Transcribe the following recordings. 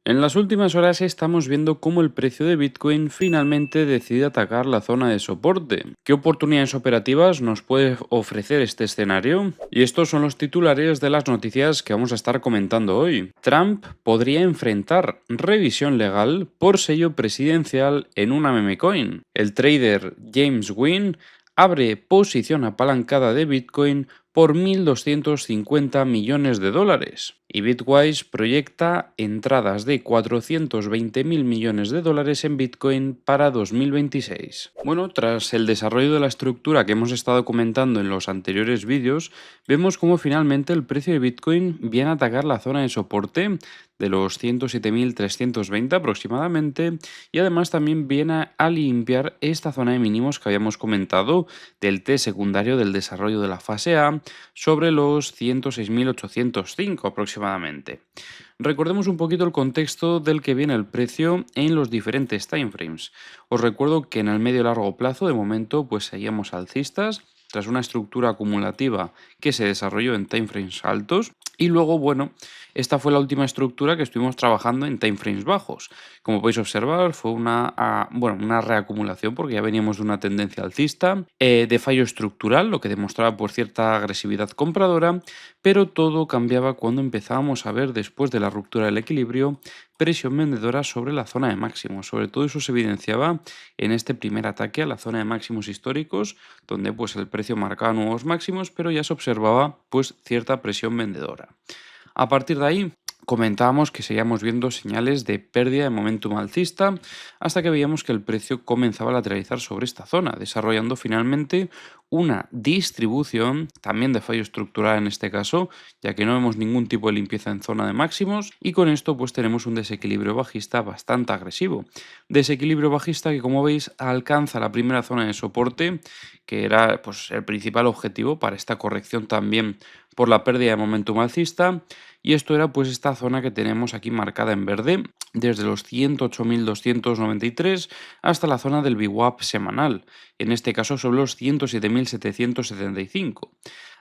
En las últimas horas estamos viendo cómo el precio de Bitcoin finalmente decide atacar la zona de soporte. ¿Qué oportunidades operativas nos puede ofrecer este escenario? Y estos son los titulares de las noticias que vamos a estar comentando hoy. Trump podría enfrentar revisión legal por sello presidencial en una meme coin. El trader James Wynn abre posición apalancada de Bitcoin por 1.250 millones de dólares. Y Bitwise proyecta entradas de 420.000 millones de dólares en Bitcoin para 2026. Bueno, tras el desarrollo de la estructura que hemos estado comentando en los anteriores vídeos, vemos cómo finalmente el precio de Bitcoin viene a atacar la zona de soporte de los 107.320 aproximadamente, y además también viene a limpiar esta zona de mínimos que habíamos comentado del T secundario del desarrollo de la fase A sobre los 106.805 aproximadamente. Recordemos un poquito el contexto del que viene el precio en los diferentes timeframes. Os recuerdo que en el medio y largo plazo de momento pues seguíamos alcistas tras una estructura acumulativa que se desarrolló en timeframes altos, y luego, bueno, esta fue la última estructura que estuvimos trabajando en timeframes bajos. Como podéis observar, fue una reacumulación porque ya veníamos de una tendencia alcista, de fallo estructural, lo que demostraba por cierta agresividad compradora, pero todo cambiaba cuando empezábamos a ver, después de la ruptura del equilibrio, presión vendedora sobre la zona de máximos. Sobre todo eso se evidenciaba en este primer ataque a la zona de máximos históricos, donde pues el precio marcaba nuevos máximos, pero ya se observaba pues cierta presión vendedora. A partir de ahí, comentábamos que seguíamos viendo señales de pérdida de momentum alcista hasta que veíamos que el precio comenzaba a lateralizar sobre esta zona, desarrollando finalmente una distribución también de fallo estructural en este caso, ya que no vemos ningún tipo de limpieza en zona de máximos, y con esto pues tenemos un desequilibrio bajista bastante agresivo. Desequilibrio bajista que, como veis, alcanza la primera zona de soporte, que era pues el principal objetivo para esta corrección también por la pérdida de momentum alcista, y esto era pues esta zona que tenemos aquí marcada en verde desde los 108.293 hasta la zona del VWAP semanal, en este caso sobre los 107.775.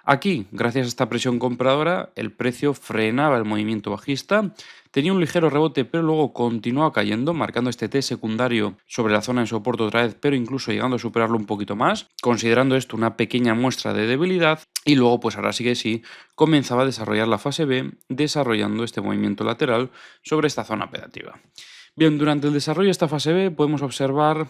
Aquí, gracias a esta presión compradora, el precio frenaba el movimiento bajista, tenía un ligero rebote, pero luego continuaba cayendo, marcando este T secundario sobre la zona de soporte otra vez, pero incluso llegando a superarlo un poquito más, considerando esto una pequeña muestra de debilidad, y luego pues ahora sí que sí, comenzaba a desarrollar la fase B, desarrollando este movimiento lateral sobre esta zona operativa. Bien, durante el desarrollo de esta fase B podemos observar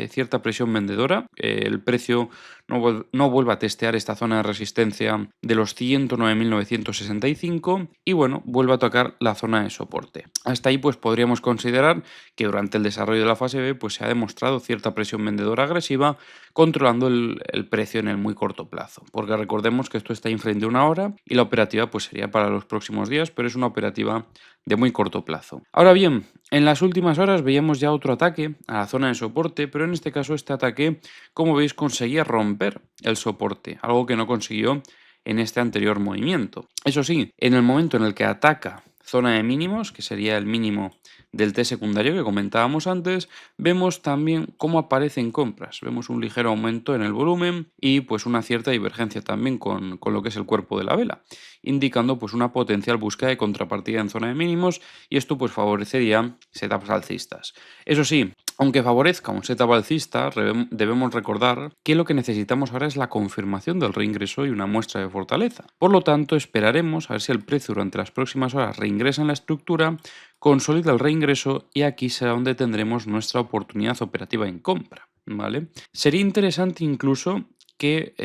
cierta presión vendedora. El precio no vuelve a testear esta zona de resistencia de los 109.965 y bueno, vuelve a tocar la zona de soporte. Hasta ahí pues podríamos considerar que durante el desarrollo de la fase B pues se ha demostrado cierta presión vendedora agresiva, controlando el precio en el muy corto plazo. Porque recordemos que esto está infrente de una hora y la operativa pues sería para los próximos días, pero es una operativa de muy corto plazo. Ahora bien, en las últimas horas veíamos ya otro ataque a la zona de soporte, pero en este caso este ataque, como veis, conseguía romper el soporte, algo que no consiguió en este anterior movimiento. Eso sí, en el momento en el que ataca zona de mínimos, que sería el mínimo del T secundario que comentábamos antes, vemos también cómo aparecen compras. Vemos un ligero aumento en el volumen y pues una cierta divergencia también con lo que es el cuerpo de la vela, indicando pues una potencial búsqueda de contrapartida en zona de mínimos, y esto pues favorecería setups alcistas. Eso sí, aunque favorezca un setup alcista, debemos recordar que lo que necesitamos ahora es la confirmación del reingreso y una muestra de fortaleza. Por lo tanto, esperaremos a ver si el precio durante las próximas horas reingresa en la estructura, consolida el reingreso, y aquí será donde tendremos nuestra oportunidad operativa en compra, ¿vale? Sería interesante incluso que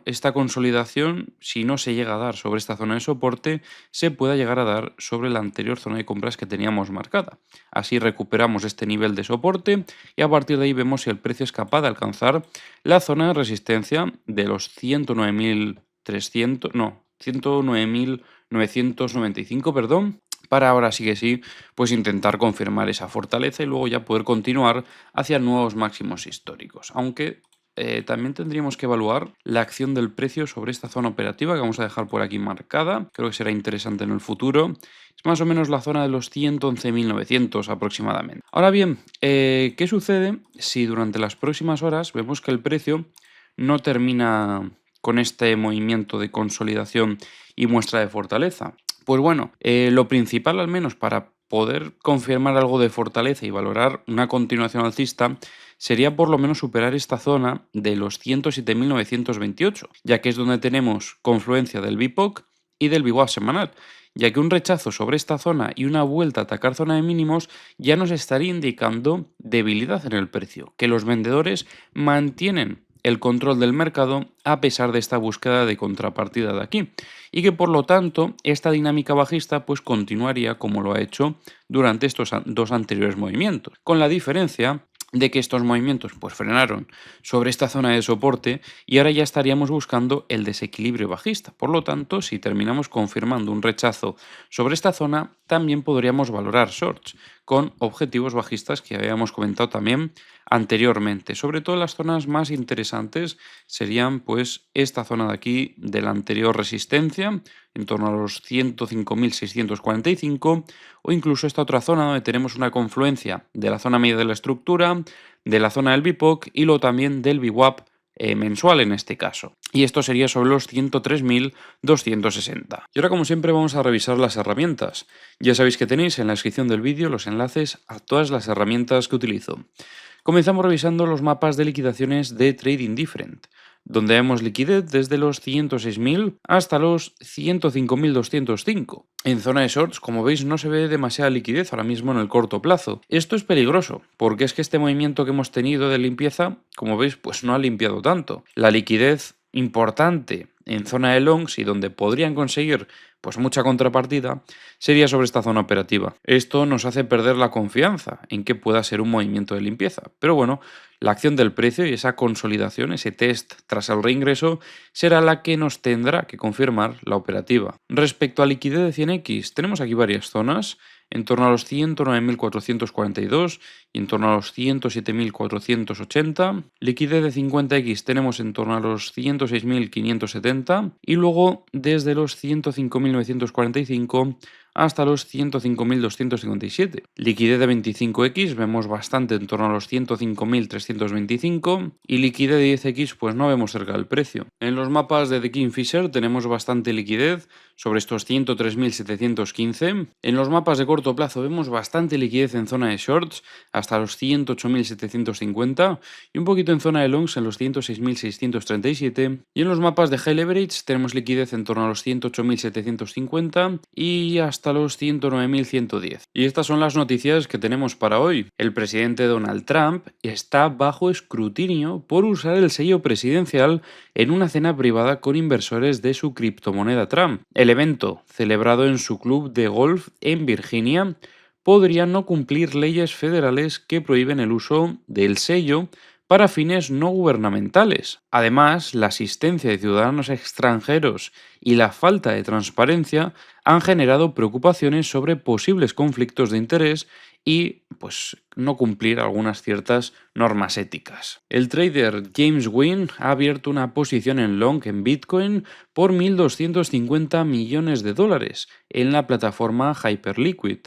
esta consolidación, si no se llega a dar sobre esta zona de soporte, se pueda llegar a dar sobre la anterior zona de compras que teníamos marcada. Así recuperamos este nivel de soporte y a partir de ahí vemos si el precio es capaz de alcanzar la zona de resistencia de los 109.995, perdón, para ahora sí que sí, pues intentar confirmar esa fortaleza y luego ya poder continuar hacia nuevos máximos históricos. Aunque también tendríamos que evaluar la acción del precio sobre esta zona operativa que vamos a dejar por aquí marcada. Creo que será interesante en el futuro. Es más o menos la zona de los 111.900 aproximadamente. Ahora bien, ¿qué sucede si durante las próximas horas vemos que el precio no termina con este movimiento de consolidación y muestra de fortaleza? Pues bueno, lo principal, al menos para poder confirmar algo de fortaleza y valorar una continuación alcista sería por lo menos superar esta zona de los 107.928, ya que es donde tenemos confluencia del VPOC y del VWAP semanal, ya que un rechazo sobre esta zona y una vuelta a atacar zona de mínimos ya nos estaría indicando debilidad en el precio, que los vendedores mantienen el control del mercado a pesar de esta búsqueda de contrapartida de aquí, y que por lo tanto esta dinámica bajista pues continuaría como lo ha hecho durante estos dos anteriores movimientos, con la diferencia de que estos movimientos pues frenaron sobre esta zona de soporte y ahora ya estaríamos buscando el desequilibrio bajista. Por lo tanto, si terminamos confirmando un rechazo sobre esta zona, también podríamos valorar shorts con objetivos bajistas que habíamos comentado también anteriormente. Sobre todo las zonas más interesantes serían pues esta zona de aquí de la anterior resistencia, en torno a los 105.645, o incluso esta otra zona donde tenemos una confluencia de la zona media de la estructura, de la zona del VPOC y luego también del VWAP mensual en este caso. Y esto sería sobre los 103.260. Y ahora, como siempre, vamos a revisar las herramientas. Ya sabéis que tenéis en la descripción del vídeo los enlaces a todas las herramientas que utilizo. Comenzamos revisando los mapas de liquidaciones de Trading Different, donde vemos liquidez desde los 106.000 hasta los 105.205. En zona de shorts, como veis, no se ve demasiada liquidez ahora mismo en el corto plazo. Esto es peligroso, porque es que este movimiento que hemos tenido de limpieza, como veis, pues no ha limpiado tanto. La liquidez importante en zona de longs y donde podrían conseguir pues mucha contrapartida sería sobre esta zona operativa. Esto nos hace perder la confianza en que pueda ser un movimiento de limpieza. Pero bueno, la acción del precio y esa consolidación, ese test tras el reingreso, será la que nos tendrá que confirmar la operativa. Respecto a liquidez de 100X, tenemos aquí varias zonas, en torno a los 109.442 y en torno a los 107.480. Liquidez de 50X tenemos en torno a los 106.570 y luego desde los 105.945 hasta los 105.257. Liquidez de 25X vemos bastante en torno a los 105.325 y liquidez de 10X pues no vemos cerca del precio. En los mapas de The Kingfisher tenemos bastante liquidez sobre estos 103.715. En los mapas de corto plazo vemos bastante liquidez en zona de shorts hasta los 108.750 y un poquito en zona de longs en los 106.637. Y en los mapas de high leverage tenemos liquidez en torno a los 108.750 y hasta los 109.110. Y estas son las noticias que tenemos para hoy. El presidente Donald Trump está bajo escrutinio por usar el sello presidencial en una cena privada con inversores de su criptomoneda Trump. El evento, celebrado en su club de golf en Virginia, podría no cumplir leyes federales que prohíben el uso del sello para fines no gubernamentales. Además, la asistencia de ciudadanos extranjeros y la falta de transparencia han generado preocupaciones sobre posibles conflictos de interés y pues no cumplir algunas ciertas normas éticas. El trader James Wynn ha abierto una posición en long en Bitcoin por 1.250 millones de dólares en la plataforma Hyperliquid,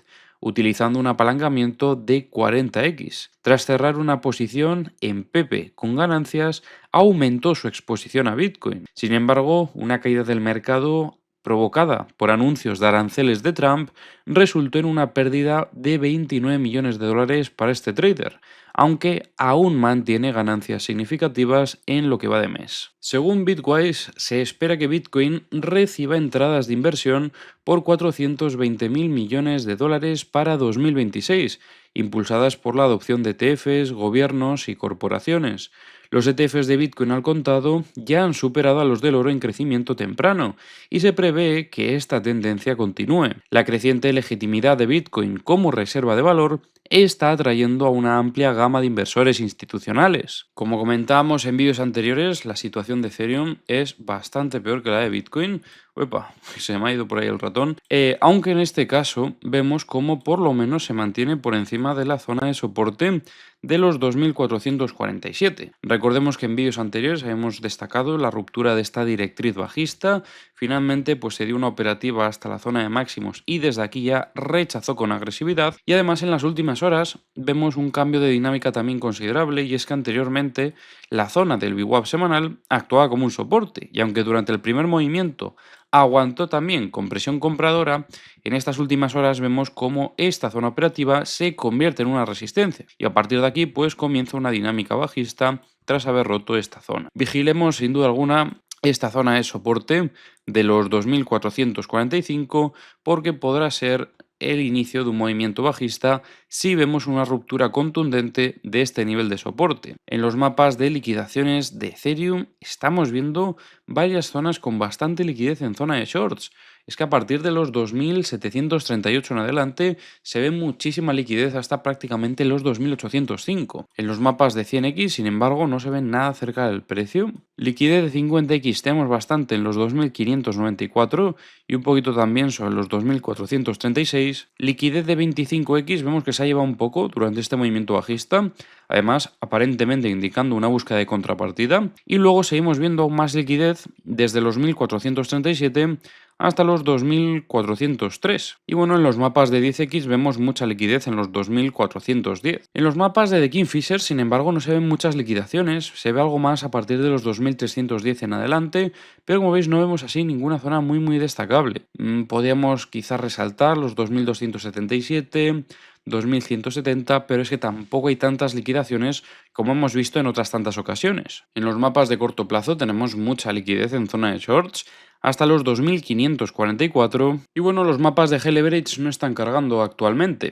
utilizando un apalancamiento de 40x. Tras cerrar una posición en Pepe con ganancias, aumentó su exposición a Bitcoin. Sin embargo, una caída del mercado provocada por anuncios de aranceles de Trump resultó en una pérdida de 29 millones de dólares para este trader, aunque aún mantiene ganancias significativas en lo que va de mes. Según Bitwise, se espera que Bitcoin reciba entradas de inversión por 420.000 millones de dólares para 2026, impulsadas por la adopción de ETFs, gobiernos y corporaciones. Los ETFs de Bitcoin al contado ya han superado a los del oro en crecimiento temprano y se prevé que esta tendencia continúe. La creciente legitimidad de Bitcoin como reserva de valor está atrayendo a una amplia gama de inversores institucionales. Como comentábamos en vídeos anteriores, la situación de Ethereum es bastante peor que la de Bitcoin. Uepa, se me ha ido por ahí el ratón. Aunque en este caso vemos cómo por lo menos se mantiene por encima de la zona de soporte de los 2.447. Recordemos que en vídeos anteriores habíamos destacado la ruptura de esta directriz bajista. Finalmente pues se dio una operativa hasta la zona de máximos y desde aquí ya rechazó con agresividad. Y además en las últimas horas vemos un cambio de dinámica también considerable, y es que anteriormente la zona del VWAP semanal actuaba como un soporte, y aunque durante el primer movimiento aguantó también con presión compradora. En estas últimas horas vemos cómo esta zona operativa se convierte en una resistencia y a partir de aquí pues comienza una dinámica bajista tras haber roto esta zona. Vigilemos sin duda alguna esta zona de soporte de los 2445 porque podrá ser el inicio de un movimiento bajista si vemos una ruptura contundente de este nivel de soporte. En los mapas de liquidaciones de Ethereum estamos viendo varias zonas con bastante liquidez en zona de shorts. Es que a partir de los 2738 en adelante se ve muchísima liquidez hasta prácticamente los 2805. En los mapas de 100x, sin embargo, no se ve nada cerca del precio. Liquidez de 50x tenemos bastante en los 2594 y un poquito también sobre los 2436. Liquidez de 25x vemos que se ha llevado un poco durante este movimiento bajista, además aparentemente indicando una búsqueda de contrapartida. Y luego seguimos viendo más liquidez desde los 1437 hasta los 2403. Y bueno, en los mapas de 10x vemos mucha liquidez en los 2410. En los mapas de The Kingfisher, sin embargo, no se ven muchas liquidaciones, se ve algo más a partir de los 2310 en adelante, pero como veis no vemos así ninguna zona muy destacable. Podríamos quizás resaltar los 2277, 2170, pero es que tampoco hay tantas liquidaciones como hemos visto en otras tantas ocasiones. En los mapas de corto plazo tenemos mucha liquidez en zona de shorts, hasta los 2544 y bueno, los mapas de Hell Leverage no están cargando actualmente.